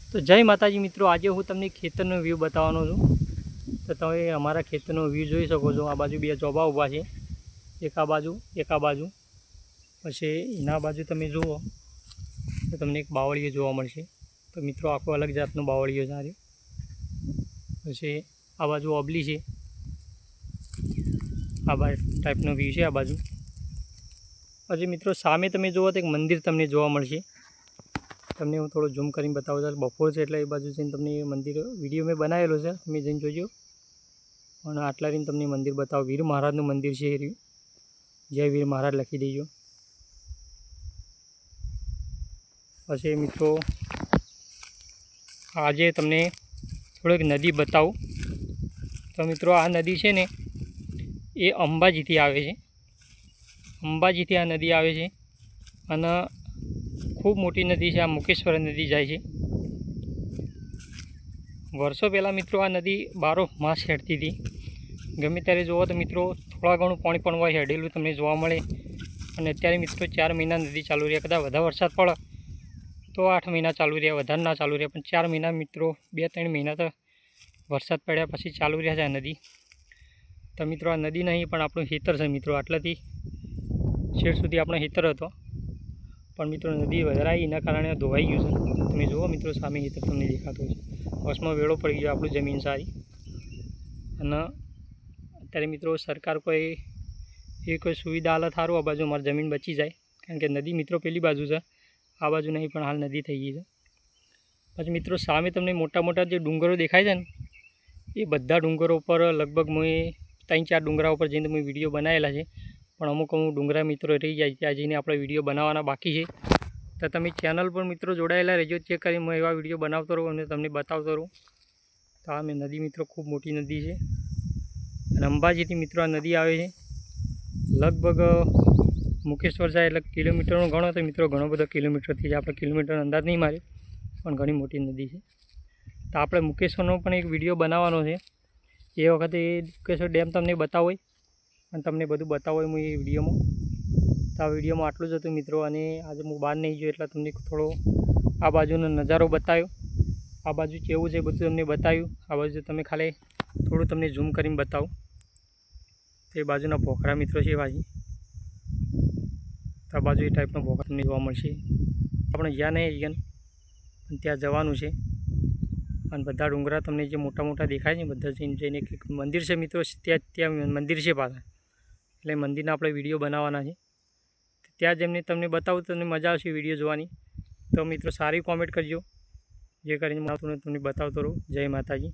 तो जय माताजी मित्रों, आज हूँ तमने खेतरनो व्यू बतावવાનો छूं। तो तमे अमारा खेतरनो व्यू जोई शको छो। आ बाजू बे जोबा ऊभा छे, एक आ बाजू एक आ बाजू। पछी एना बाजू तमे जुओ तो तमने एक बावळियो जोवा मळशे। तो मित्रों आखो अलग जातनो बावळियो छे। आ रह्यो। पछी आ बाजू ओबली छे, आ टाइपनो व्यू छे आ बाजू। पछी मित्रों सामे तमे जुओ तो एक मंदिर तमने जोवा मळशे। तमने हूँ थोड़ा झूम कर बताऊँ छूं। बपोर है एटले ए बाजू जईने तमने मंदिर विडियो में बनावेलो है, तमे जईने जोजो। और आटला रहीने तमने मंदिर बताओ। वीर महाराजनु मंदिर है। जय वीर महाराज लखी देजो। पछी मित्रों आज तमने थोड़ी नदी बताऊँ। तो मित्रों आ नदी है ने ये अंबाजी थी आवे छे। अंबाजी थी आ नदी आवे छे अने खूब मोटी नदी है। आ मुकेश्वर नदी जाए छे। वर्षों पहला मित्रों आ नदी 12 मास हेडती थी। गमे त्यारे जुओ तो मित्रों थोड़ा घणुं पाणी पण होय हेडेलुं तमने जोवा मळे। अने अत्यारे मित्रों 4 महीना नदी चालू रहे। कदाच वधारे वरसाद पड़े तो 8 महीना चालू रहे, वधारे ना चालू रहे, पण 4 महीना मित्रों 2-3 महीना तो वरसाद पड्या पछी चालू रहे छे आ नदी। तो मित्रों आ नदी नहीं पण आपणुं खेतर छे मित्रों। आटलाथी छेड़ सुधी आपणो खेतर हतो, पण मित्रों नदी वधारे आई एना कारणे धोवाई गयुं छे। तमे जुओ मित्रों सामे खेतर तमने देखातुं हशे। बसमां वेळो पड़ी गयो आपणी जमीन सारी। अने अत्यारे मित्रों सरकार कोई एवी कोई सुविधा आले सारूं आ बाजू अमारी जमीन बची जाए, कारण के नदी मित्रों पेली बाजू छे, आ बाजू नहीं पण हाल नदी थई गई छे। पछी मित्रों सामे तमने मोटा मोटा जे डूंगरो देखाय छे ने ए बधा डूंगरो पर लगभग मैं 3-4 डूंगरा पर जईने मैं विडियो बनावेला छे, पण अमुक डूंगरा मित्रों रही जाय त्यां जईने आपणे विडियो बनाववाना बाकी छे। तो तमे चेनल पर मित्रों जोड़ायेला रहेजो, जे करी मैं एवा विडियो बनावतो रहूँ अने तमने बतावतो रहूँ। तो आ नदी मित्रों खूब मोटी नदी है। अने अंबाजीथी मित्रों आ नदी आवे छे। लगभग मुकेश्वर जाए एटले किलोमीटरनो गणो तो मित्रों घणो बधो किलोमीटर थी जाय। आपणे किलोमीटर अंदाज नहीं मार्यो, पण घणी मोटी नदी है। तो आपणे मुकेश्वरनो पण एक विडियो बनाववानो छे। ए वखते मुकेश्वर डेम तमने बतावो अने तमने बधुं बतावो मैं ए विडियोमां। तो आ विडियोमां आटलुं ज हतुं मित्रों। अने आज हूँ बहार नहीं गयो एटले तमने थोड़ो आ बाजूनो नजारो बताव्यो। आ बाजू केवुं छे बधुं तमने बताव्युं। आ बाजू तमे खाली थोड़ुं तमने झूम करीने बतावुं। तो ए बाजूना भोखरा मित्रों छे बाजी। तो आ बाजू ए टाइपनो भोखरा तमने जोवा मळशे। आपणे ज्यां नहीं गया पण त्यां जवानुं छे। अने बधा डूंगरा तमने जे मोटा मोटा देखाय छे बधा जईने एक मंदिर छे मित्रों, त्यां मंदिर छे पाछळ, एटले मंदिरना आपणे विडियो बनाववाना छे। त्यां जेमने तमने बतावुं तो तमने मजा आवशे विडियो जोवानी। तो मित्रों सारी कॉमेंट करजो, जे करीने तमने बतावतो रहूँ। जय माताजी।